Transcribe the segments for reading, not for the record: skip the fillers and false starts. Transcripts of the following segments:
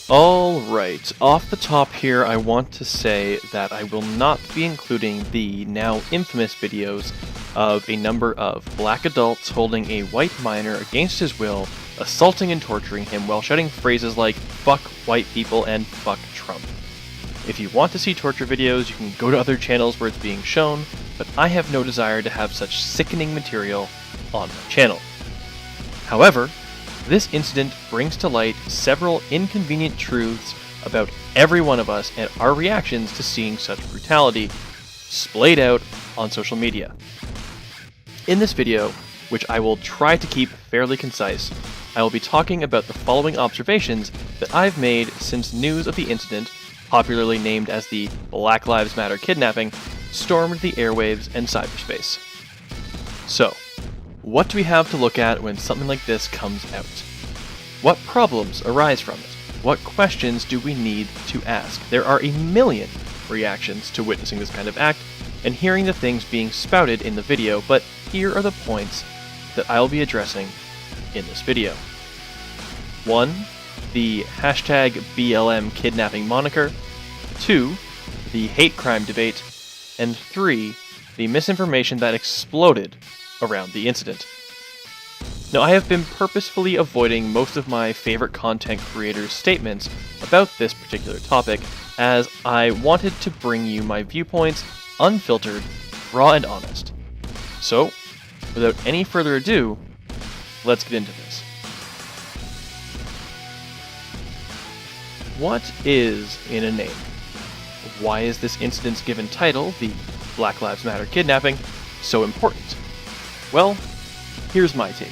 Alright, off the top here, I want to say that I will not be including the now infamous videos of a number of black adults holding a white minor against his will, assaulting and torturing him while shouting phrases like "fuck white people" and "fuck Trump." If you want to see torture videos, you can go to other channels where it's being shown, but I have no desire to have such sickening material on my channel. However, this incident brings to light several inconvenient truths about every one of us and our reactions to seeing such brutality splayed out on social media. In this video, which I will try to keep fairly concise, I will be talking about the following observations that I've made since news of the incident, popularly named as the Black Lives Matter kidnapping, stormed the airwaves and cyberspace. So, what do we have to look at when something like this comes out? What problems arise from it? What questions do we need to ask? There are a million reactions to witnessing this kind of act and hearing the things being spouted in the video, but here are the points that I'll be addressing in this video. 1. The hashtag BLM kidnapping moniker. 2. The hate crime debate. And 3. The misinformation that exploded around the incident. Now, I have been purposefully avoiding most of my favorite content creators' statements about this particular topic, as I wanted to bring you my viewpoints unfiltered, raw, and honest. So, without any further ado, let's get into this. What is in a name? Why is this incident's given title, the Black Lives Matter kidnapping, so important? Well, here's my take.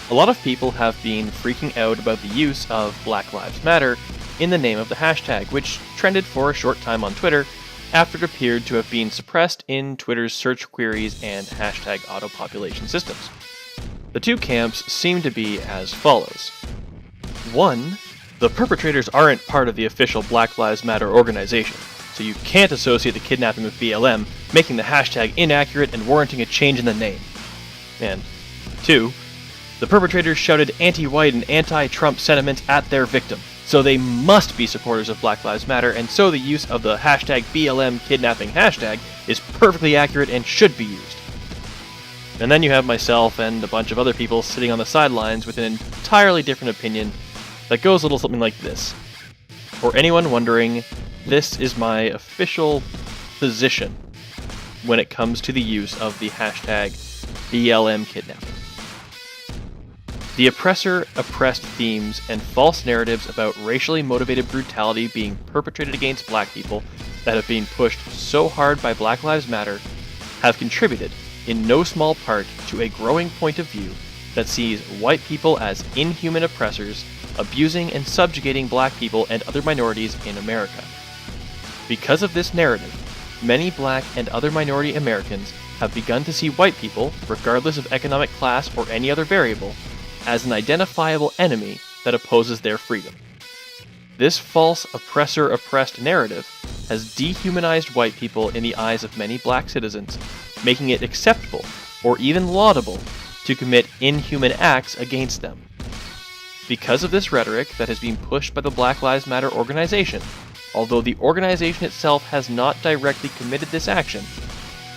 A lot of people have been freaking out about the use of Black Lives Matter in the name of the hashtag, which trended for a short time on Twitter after it appeared to have been suppressed in Twitter's search queries and hashtag auto-population systems. The two camps seem to be as follows. 1. The perpetrators aren't part of the official Black Lives Matter organization, so you can't associate the kidnapping with BLM, making the hashtag inaccurate and warranting a change in the name. And 2. The perpetrators shouted anti-white and anti-Trump sentiments at their victim, so they must be supporters of Black Lives Matter, and so the use of the hashtag BLM kidnapping hashtag is perfectly accurate and should be used. And then you have myself and a bunch of other people sitting on the sidelines with an entirely different opinion that goes a little something like this. For anyone wondering, this is my official position when it comes to the use of the hashtag BLM kidnapping. The oppressor-oppressed themes and false narratives about racially motivated brutality being perpetrated against black people that have been pushed so hard by Black Lives Matter have contributed, in no small part, to a growing point of view that sees white people as inhuman oppressors, abusing and subjugating black people and other minorities in America. Because of this narrative, many black and other minority Americans have begun to see white people, regardless of economic class or any other variable, as an identifiable enemy that opposes their freedom. This false oppressor-oppressed narrative has dehumanized white people in the eyes of many black citizens, making it acceptable, or even laudable, to commit inhuman acts against them. Because of this rhetoric that has been pushed by the Black Lives Matter organization, although the organization itself has not directly committed this action,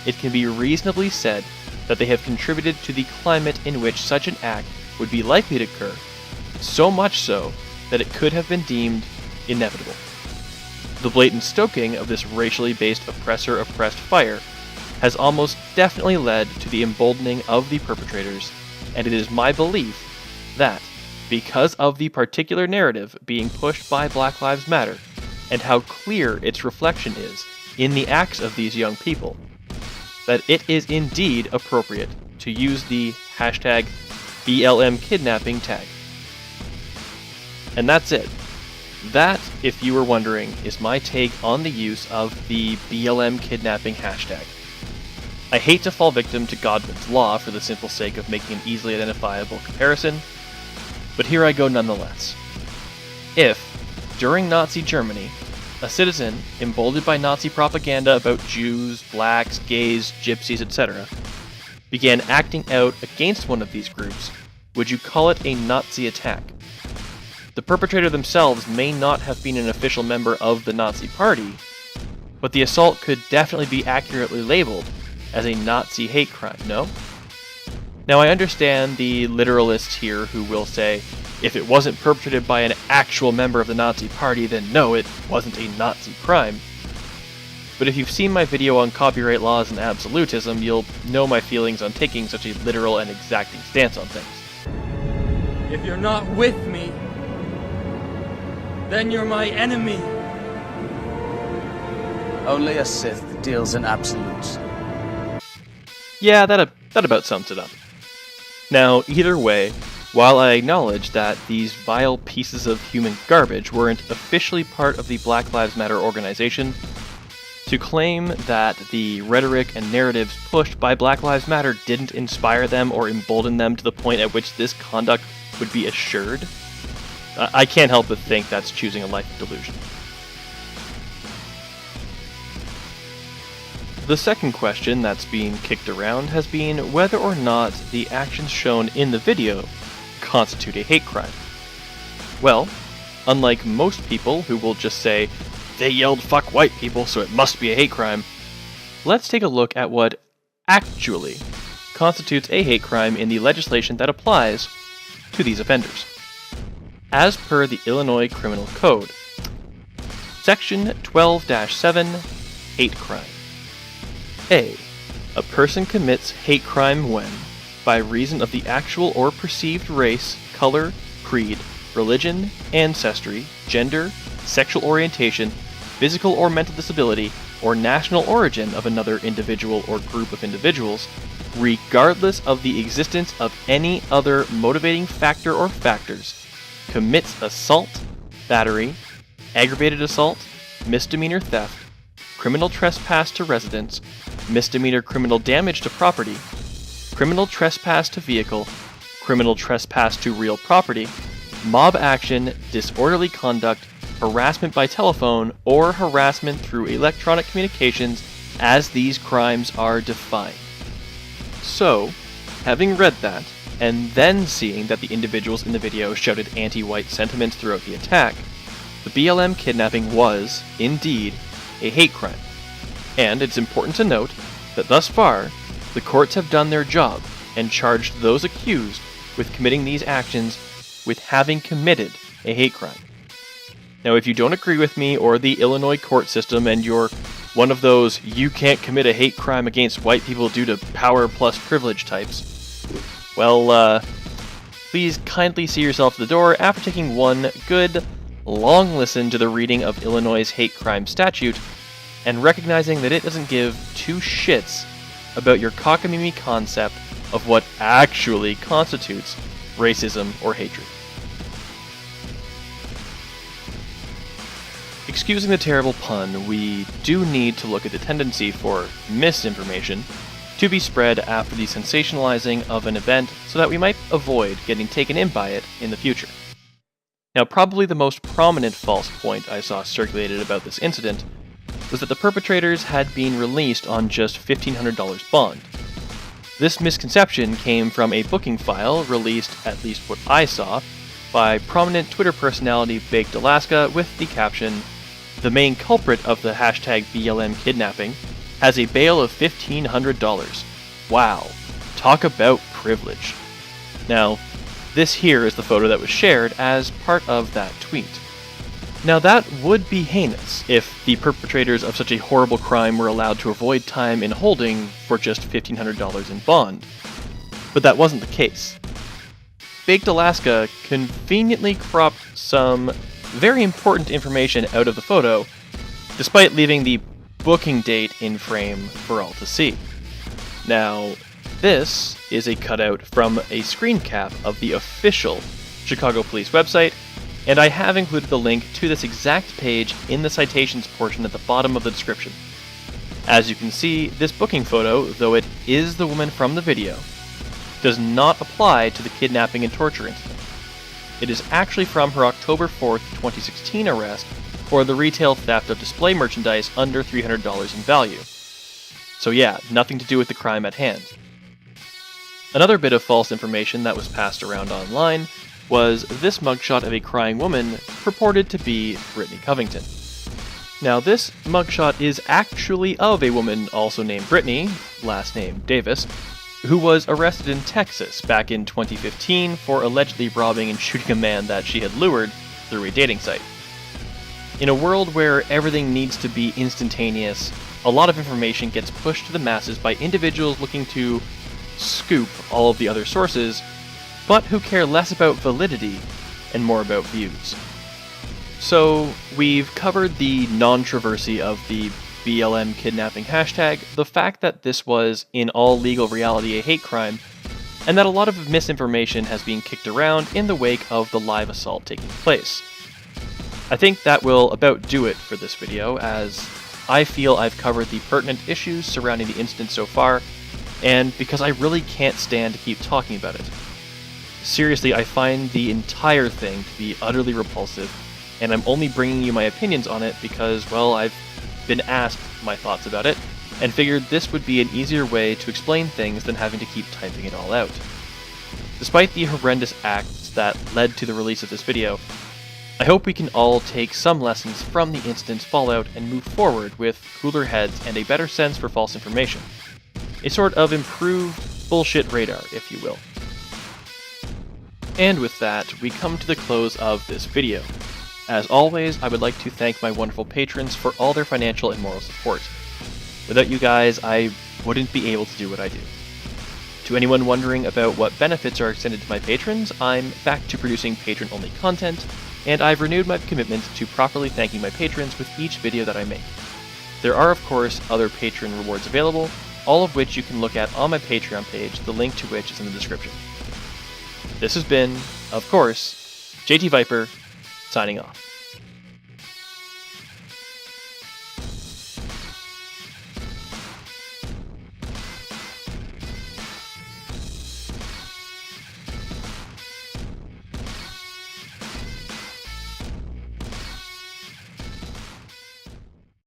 it can be reasonably said that they have contributed to the climate in which such an act would be likely to occur, so much so that it could have been deemed inevitable. The blatant stoking of this racially based oppressor-oppressed fire has almost definitely led to the emboldening of the perpetrators, and it is my belief that, because of the particular narrative being pushed by Black Lives Matter, and how clear its reflection is in the acts of these young people, that it is indeed appropriate to use the hashtag BLM kidnapping tag. And that's it. That, if you were wondering, is my take on the use of the BLM kidnapping hashtag. I hate to fall victim to Godwin's law for the simple sake of making an easily identifiable comparison, but here I go nonetheless. If, during Nazi Germany, a citizen, emboldened by Nazi propaganda about Jews, blacks, gays, gypsies, etc., began acting out against one of these groups, would you call it a Nazi attack? the perpetrator themselves may not have been an official member of the Nazi Party, but the assault could definitely be accurately labeled as a Nazi hate crime, no? Now, I understand the literalists here who will say, if it wasn't perpetrated by an actual member of the Nazi Party, then no, it wasn't a Nazi crime. But if you've seen my video on copyright laws and absolutism, you'll know my feelings on taking such a literal and exacting stance on things. If you're not with me, then you're my enemy. Only a Sith deals in absolutes. Yeah, that about sums it up. Now, either way, while I acknowledge that these vile pieces of human garbage weren't officially part of the Black Lives Matter organization, to claim that the rhetoric and narratives pushed by Black Lives Matter didn't inspire them or embolden them to the point at which this conduct would be assured, I can't help but think that's choosing a life of delusion. The second question that's being kicked around has been whether or not the actions shown in the video constitute a hate crime. Well, unlike most people who will just say, they yelled fuck white people, so it must be a hate crime, let's take a look at what actually constitutes a hate crime in the legislation that applies to these offenders. As per the Illinois Criminal Code, Section 12-7, Hate Crime. A person commits hate crime when, by reason of the actual or perceived race, color, creed, religion, ancestry, gender, sexual orientation, physical or mental disability, or national origin of another individual or group of individuals, regardless of the existence of any other motivating factor or factors, commits assault, battery, aggravated assault, misdemeanor theft, criminal trespass to residence, misdemeanor criminal damage to property, criminal trespass to vehicle, criminal trespass to real property, mob action, disorderly conduct, harassment by telephone, or harassment through electronic communications as these crimes are defined. So, having read that, and then seeing that the individuals in the video shouted anti-white sentiments throughout the attack, the BLM kidnapping was, indeed, a hate crime. And it's important to note that thus far, the courts have done their job and charged those accused with committing these actions with having committed a hate crime. Now, if you don't agree with me or the Illinois court system and you're one of those you can't commit a hate crime against white people due to power plus privilege types, well, please kindly see yourself to the door after taking one good, long listen to the reading of Illinois' hate crime statute and recognizing that it doesn't give two shits about your cockamamie concept of what actually constitutes racism or hatred. Excusing the terrible pun, we do need to look at the tendency for misinformation to be spread after the sensationalizing of an event so that we might avoid getting taken in by it in the future. Now, probably the most prominent false point I saw circulated about this incident was that the perpetrators had been released on just $1,500 bond. This misconception came from a booking file released, at least what I saw, by prominent Twitter personality Baked Alaska with the caption, "The main culprit of the hashtag BLM kidnapping has a bail of $1,500. Wow, talk about privilege." Now, this here is the photo that was shared as part of that tweet. Now that would be heinous if the perpetrators of such a horrible crime were allowed to avoid time in holding for just $1,500 in bond. But that wasn't the case. Baked Alaska conveniently cropped some very important information out of the photo, despite leaving the booking date in frame for all to see. Now, this is a cutout from a screen cap of the official Chicago Police website, and I have included the link to this exact page in the citations portion at the bottom of the description. As you can see, this booking photo, though it is the woman from the video, does not apply to the kidnapping and torture incident. It is actually from her October 4th, 2016 arrest for the retail theft of display merchandise under $300 in value. So yeah, nothing to do with the crime at hand. Another bit of false information that was passed around online was this mugshot of a crying woman purported to be Brittany Covington. Now, this mugshot is actually of a woman also named Brittany, last name Davis, who was arrested in Texas back in 2015 for allegedly robbing and shooting a man that she had lured through a dating site. In a world where everything needs to be instantaneous, a lot of information gets pushed to the masses by individuals looking to scoop all of the other sources, but who care less about validity and more about views. So, we've covered the non-traversy of the BLM kidnapping hashtag, the fact that this was, in all legal reality, a hate crime, and that a lot of misinformation has been kicked around in the wake of the live assault taking place. I think that will about do it for this video, as I feel I've covered the pertinent issues surrounding the incident so far, and because I really can't stand to keep talking about it. Seriously, I find the entire thing to be utterly repulsive, and I'm only bringing you my opinions on it because, well, I've been asked my thoughts about it, and figured this would be an easier way to explain things than having to keep typing it all out. Despite the horrendous acts that led to the release of this video, I hope we can all take some lessons from the incident's fallout and move forward with cooler heads and a better sense for false information. A sort of improved bullshit radar, if you will. And with that, we come to the close of this video. As always, I would like to thank my wonderful patrons for all their financial and moral support. Without you guys, I wouldn't be able to do what I do. To anyone wondering about what benefits are extended to my patrons, I'm back to producing patron-only content, and I've renewed my commitment to properly thanking my patrons with each video that I make. There are, of course, other patron rewards available, all of which you can look at on my Patreon page, the link to which is in the description. This has been, of course, JT Viper, signing off.